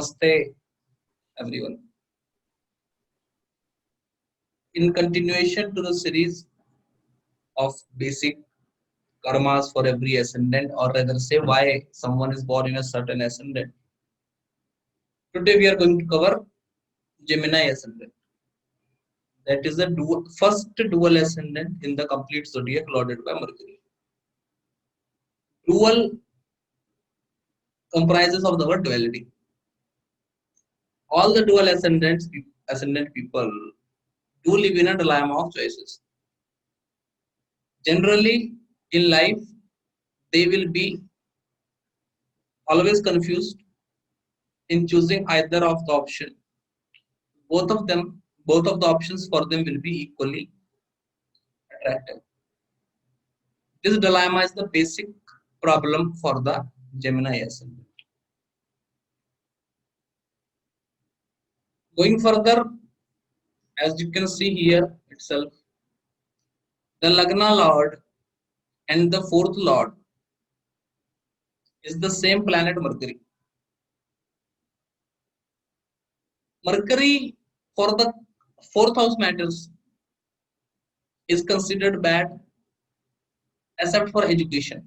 Namaste, everyone. In continuation to the series of basic karmas for every ascendant, or rather say why someone is born in a certain ascendant, today we are going to cover Gemini ascendant. That is the first dual ascendant in the complete zodiac lorded by Mercury. Dual comprises of the word duality. All the dual ascendant people do live in a dilemma of choices. Generally, in life, they will be always confused in choosing either of the option. Both of the options for them will be equally attractive. This dilemma is the basic problem for the Gemini ascendant. Going further, as you can see here itself, the Lagna Lord and the fourth Lord is the same planet Mercury. Mercury for the fourth house matters is considered bad except for education.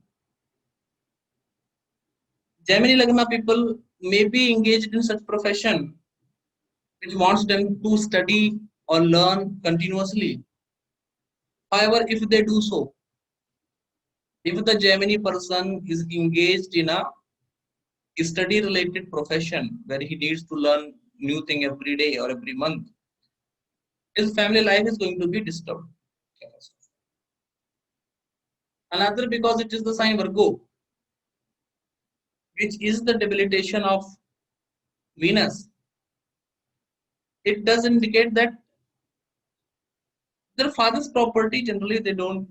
Gemini Lagna people may be engaged in such profession which wants them to study or learn continuously. However, if they do so, if the Gemini person is engaged in a study related profession where he needs to learn new thing every day or every month, his family life is going to be disturbed. Another, because it is the sign Virgo, which is the debilitation of Venus, it does indicate that their father's property generally they don't,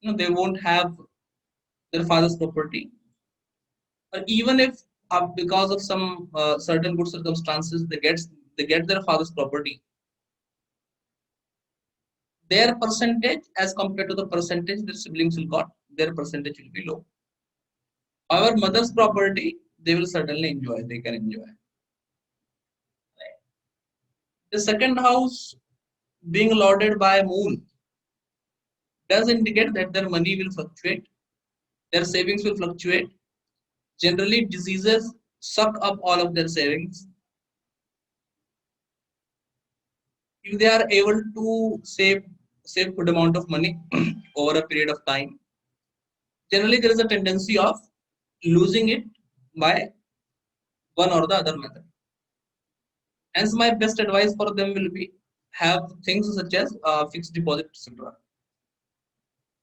they won't have their father's property. But even if because of some certain good circumstances they get their father's property, their percentage as compared to the percentage their siblings will got, their percentage will be low. However, mother's property they will certainly enjoy. They can enjoy. The second house being lorded by moon does indicate that their money will fluctuate, their savings will fluctuate. Generally, diseases suck up all of their savings. If they are able to save good amount of money over a period of time, generally there is a tendency of losing it by one or the other method. Hence, my best advice for them will be have things such as fixed deposit, etc.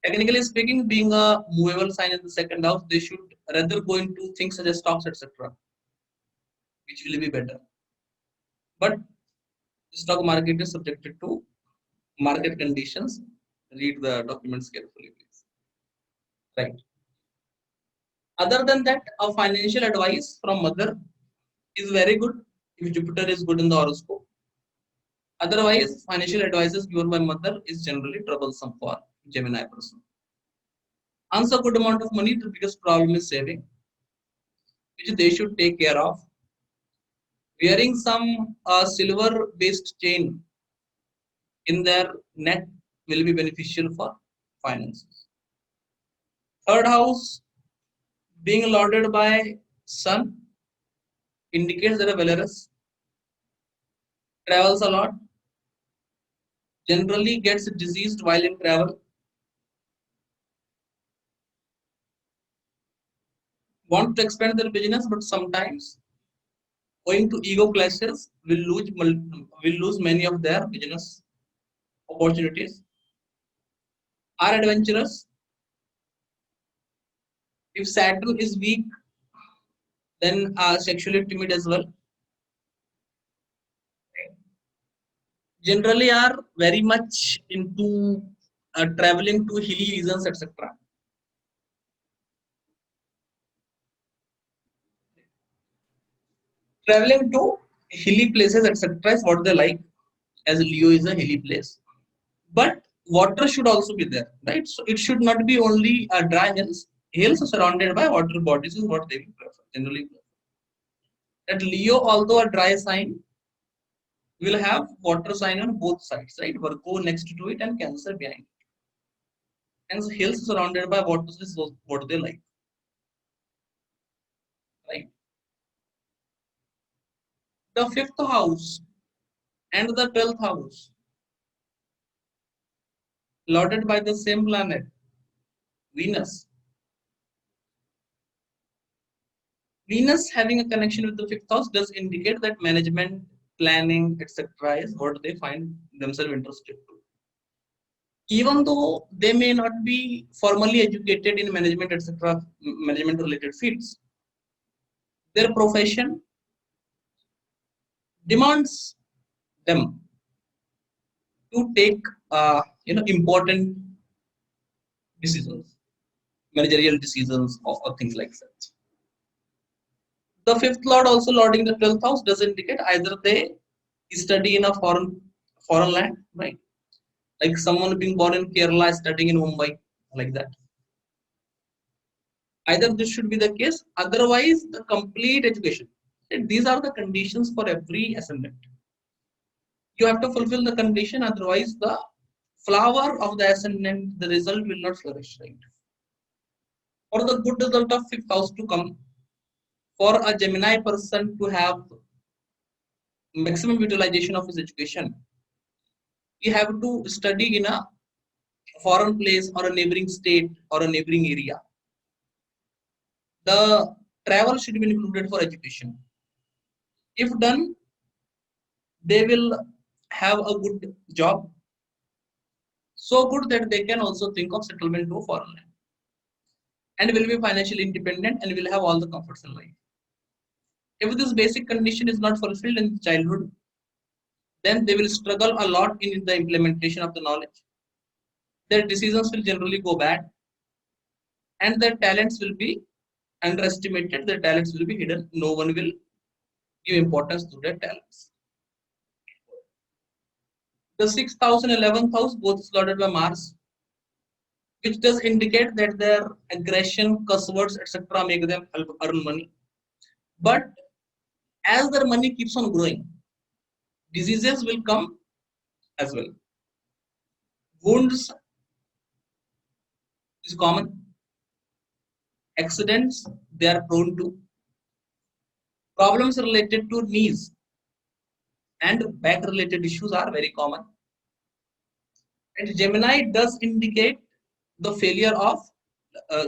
Technically speaking, being a movable sign in the second house, they should rather go into things such as stocks, etc., which will be better. But the stock market is subjected to market conditions. Read the documents carefully, please. Right. Other than that, a financial advice from mother is very good if Jupiter is good in the horoscope. Otherwise, financial advices given by mother is generally troublesome for Gemini person. Earns a good amount of money, the biggest problem is saving, which they should take care of. Wearing some silver based chain in their neck will be beneficial for finances. Third house being lorded by sun indicates that a Valorous travels a lot, generally gets diseased while in travel, want to expand their business, but sometimes owing to ego clashes will lose many of their business opportunities. Are adventurous. If Saturn is weak, then sexually timid as well. Generally are very much into traveling to hilly regions, etc. Traveling to hilly places, etc. is what they like, as Leo is a hilly place. But water should also be there, right? So it should not be only dry hills. Hills surrounded by water bodies is what they will prefer, generally prefer. That Leo, although a dry sign, will have water sign on both sides, right? Virgo next to it and Cancer behind it. Hence, hills surrounded by water is what they like, right? The fifth house and the 12th house, lauded by the same planet, Venus. Venus having a connection with the fifth house does indicate that management, planning, etc. is what they find themselves interested to. Even though they may not be formally educated in management, etc., management related fields, their profession demands them to take important decisions, managerial decisions, or things like that. The fifth lord also lording the 12th house does indicate either they study in a foreign land, right? Like someone being born in Kerala studying in Mumbai, like that. Either this should be the case, otherwise the complete education. These are the conditions for every ascendant. You have to fulfill the condition, otherwise the flower of the ascendant, the result will not flourish, right? For the good result of fifth house to come, for a Gemini person to have maximum utilization of his education, he have to study in a foreign place or a neighboring state or a neighboring area. The travel should be included for education. If done, they will have a good job, so good that they can also think of settlement to a foreign land and will be financially independent and will have all the comforts in life. If this basic condition is not fulfilled in childhood, then they will struggle a lot in the implementation of the knowledge. Their decisions will generally go bad and their talents will be underestimated, their talents will be hidden. No one will give importance to their talents. The 6th house and 11th house both is lorded by Mars, which does indicate that their aggression, cuss words, etc. make them help earn money. But as their money keeps on growing, diseases will come as well. Wounds is common. Accidents they are prone to. Problems related to knees and back related issues are very common. And Gemini does indicate the failure of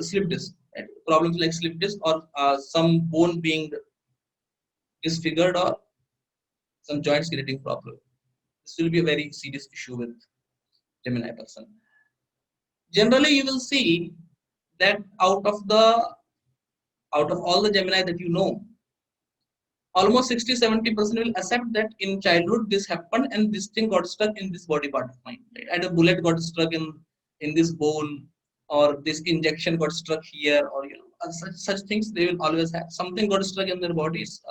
slip disc. Right? Problems like slip disc or some bone being disfigured or some joints getting problem. This will be a very serious issue with Gemini person. Generally, you will see that out of all the Gemini that you know, almost 60-70% will accept that in childhood this happened and this thing got stuck in this body part of mine. Right? And a bullet got stuck in this bone, or this injection got stuck here, or such things they will always have. Something got stuck in their bodies,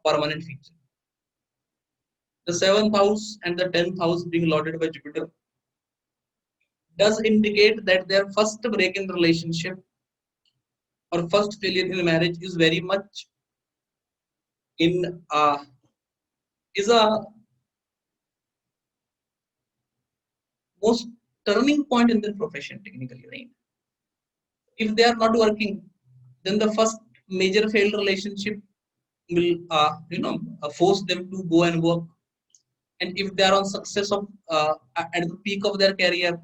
permanent feature. The 7th house and the 10th house being lorded by Jupiter does indicate that their first break in relationship or first failure in marriage is very much in is a most turning point in their profession technically, right? If they are not working, then the first major failed relationship will force them to go and work. And if they are on success of at the peak of their career,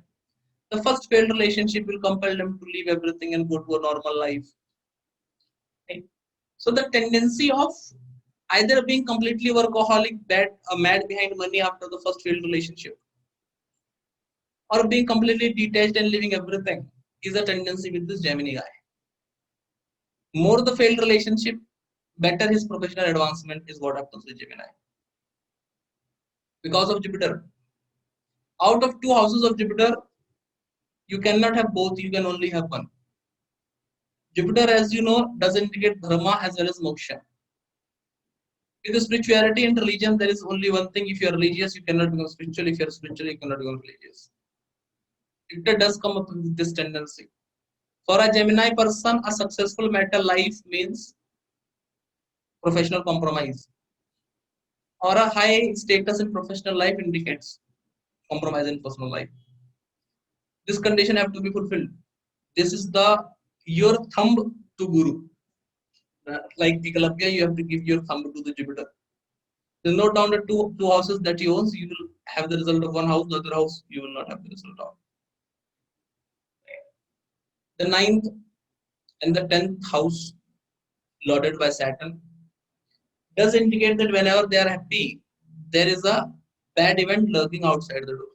the first failed relationship will compel them to leave everything and go to a normal life, right? So the tendency of either being completely workaholic, mad behind money after the first failed relationship, or being completely detached and leaving everything is a tendency with this Gemini guy. More the failed relationship, better his professional advancement is what happens with Gemini. Because of Jupiter. Out of two houses of Jupiter, you cannot have both, you can only have one. Jupiter, as you know, does indicate dharma as well as moksha. With spirituality and religion, there is only one thing. If you are religious, you cannot become spiritual. If you are spiritual, you cannot become religious. Jupiter does come up with this tendency. For a Gemini person, a successful marital life means professional compromise, or a high status in professional life indicates compromise in personal life. This condition have to be fulfilled. This is the your thumb to Guru. Like Ekalapya, you have to give your thumb to the Jupiter. Then note down the two houses that he owns. You will have the result of one house. The other house you will not have the result of. The ninth and the 10th house, lorded by Saturn, does indicate that whenever they are happy, there is a bad event lurking outside the door.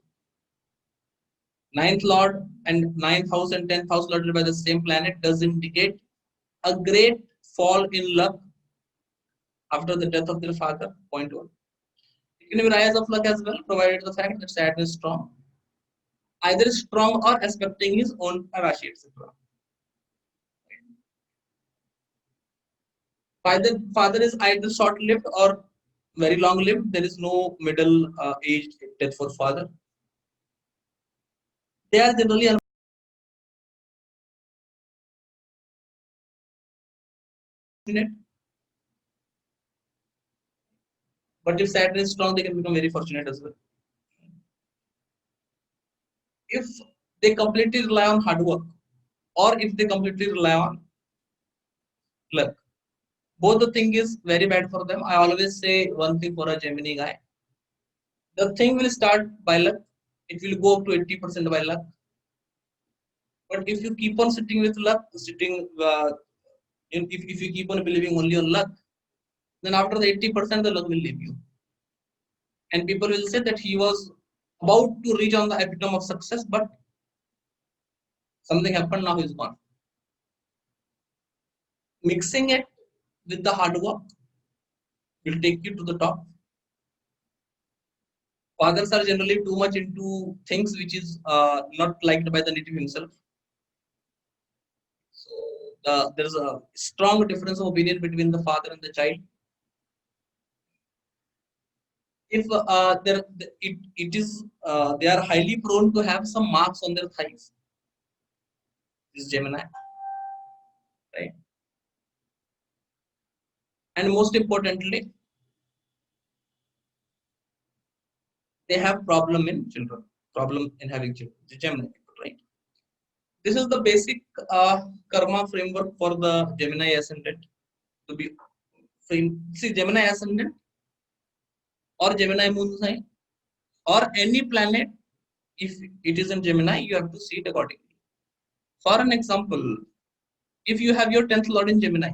Ninth lord and ninth house and 10th house lorded by the same planet does indicate a great fall in luck after the death of their father. Point one. It can be rise of luck as well, provided the fact that Saturn is strong, either strong or aspecting his own Rashi, etc. Father is either short-lived or very long-lived. There is no middle age death for father. They are generally unfortunate, but if Saturn is strong, they can become very fortunate as well. If they completely rely on hard work, or if they completely rely on luck, both the thing is very bad for them. I always say one thing for a Gemini guy: the thing will start by luck. It will go up to 80% by luck. But if you keep on sitting with luck, if you keep on believing only on luck, then after the 80%, the luck will leave you. And people will say that he was about to reach on the epitome of success, but something happened, now he's gone. Mixing it with the hard work will take you to the top. Fathers are generally too much into things which is not liked by the native himself. So there is a strong difference of opinion between the father and the child. If it is they are highly prone to have some marks on their thighs. This is Gemini, right? And most importantly, they have problem in children, problem in having children. The Gemini people, right? This is the basic karma framework for the Gemini ascendant to be frame. See, Gemini ascendant or Gemini moon sign or any planet, if it is in Gemini, you have to see it accordingly. For an example, if you have your 10th lord in Gemini,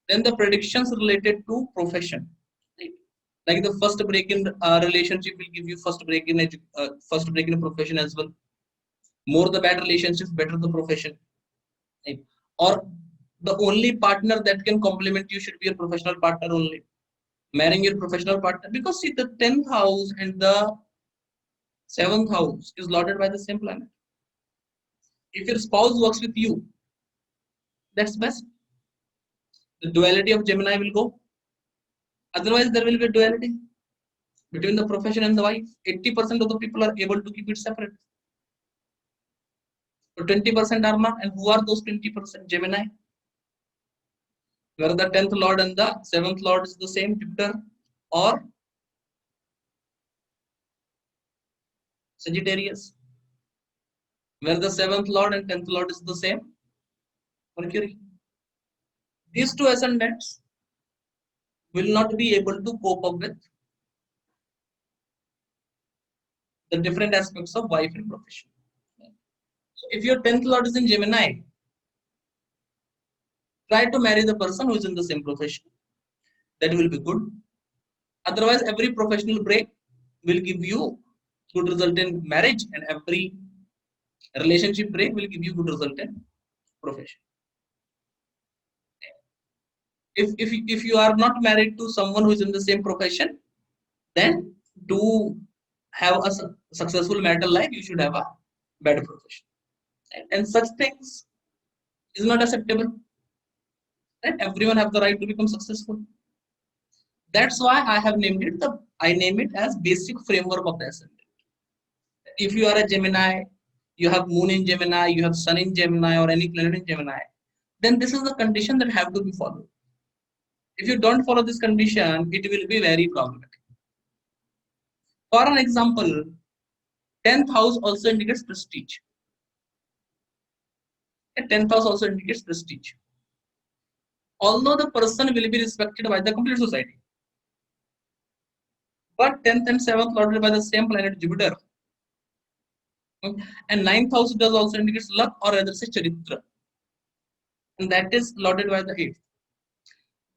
then the predictions related to profession, right? Like the first break in relationship will give you first break in a profession as well. More the bad relationships, better the profession, right? Or the only partner that can complement you should be a professional partner only. Marrying your professional partner, because see, the 10th house and the 7th house is lorded by the same planet. If your spouse works with you, that's best. The duality of Gemini will go. Otherwise, there will be duality between the profession and the wife. 80% of the people are able to keep it separate. So 20% are not. And who are those 20%? Gemini. Where the 10th lord and the 7th lord is the same, Jupiter or Sagittarius. Where the 7th lord and 10th lord is the same, Mercury. These two ascendants will not be able to cope up with the different aspects of wife and profession. So if your 10th lord is in Gemini, try to marry the person who is in the same profession. That will be good. Otherwise, every professional break will give you good result in marriage, and every relationship break will give you good result in profession. If you are not married to someone who is in the same profession, then to have a successful marital life, you should have a better profession. And such things is not acceptable. Right? Everyone have the right to become successful. That's why I name it as basic framework of the ascendant. If you are a Gemini, you have moon in Gemini, you have sun in Gemini, or any planet in Gemini, then this is the condition that have to be followed. If you don't follow this condition, it will be very problematic. For an example, 10th house also indicates prestige. A 10th house also indicates prestige. Although the person will be respected by the complete society, but 10th and 7th lorded by the same planet Jupiter. And 9th house does also indicates luck, or rather say charitra, and that is lorded by the 8th.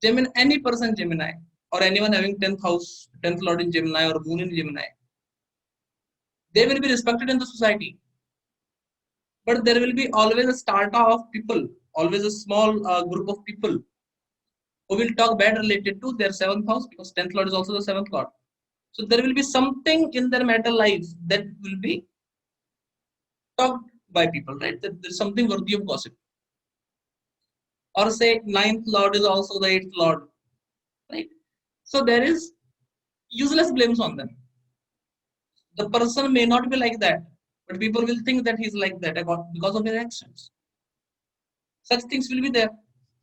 Gemini, any person Gemini, or anyone having 10th house, 10th lord in Gemini or moon in Gemini, they will be respected in the society. But there will be always a strata of people, always a small group of people who will talk bad related to their 7th house, because 10th lord is also the 7th lord. So there will be something in their matter life that will be talked by people, right? That there's something worthy of gossip. Or say 9th lord is also the 8th lord, right? So there is useless blames on them. The person may not be like that, but people will think that he's like that because of their actions. Such things will be there,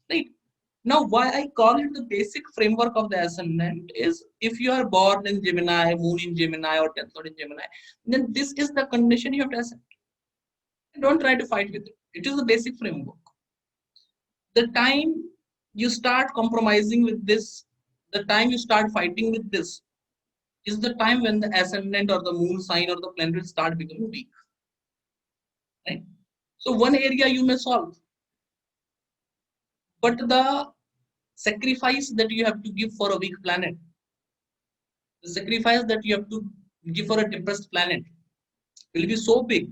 right? Now, why I call it the basic framework of the ascendant is, if you are born in Gemini, moon in Gemini, or 10th lord in Gemini, then this is the condition you have to accept. Don't try to fight with it. It is the basic framework. The time you start compromising with this, the time you start fighting with this, is the time when the ascendant or the moon sign or the planet will start becoming weak. Right? So one area you may solve, but the sacrifice that you have to give for a weak planet, the sacrifice that you have to give for a depressed planet, will be so big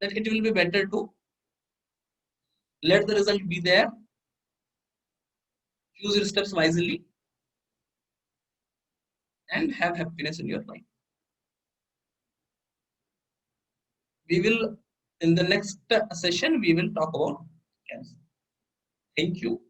that it will be better to let the result be there, choose your steps wisely, and have happiness in your life. We will, in the next session, we will talk about cancer. Thank you.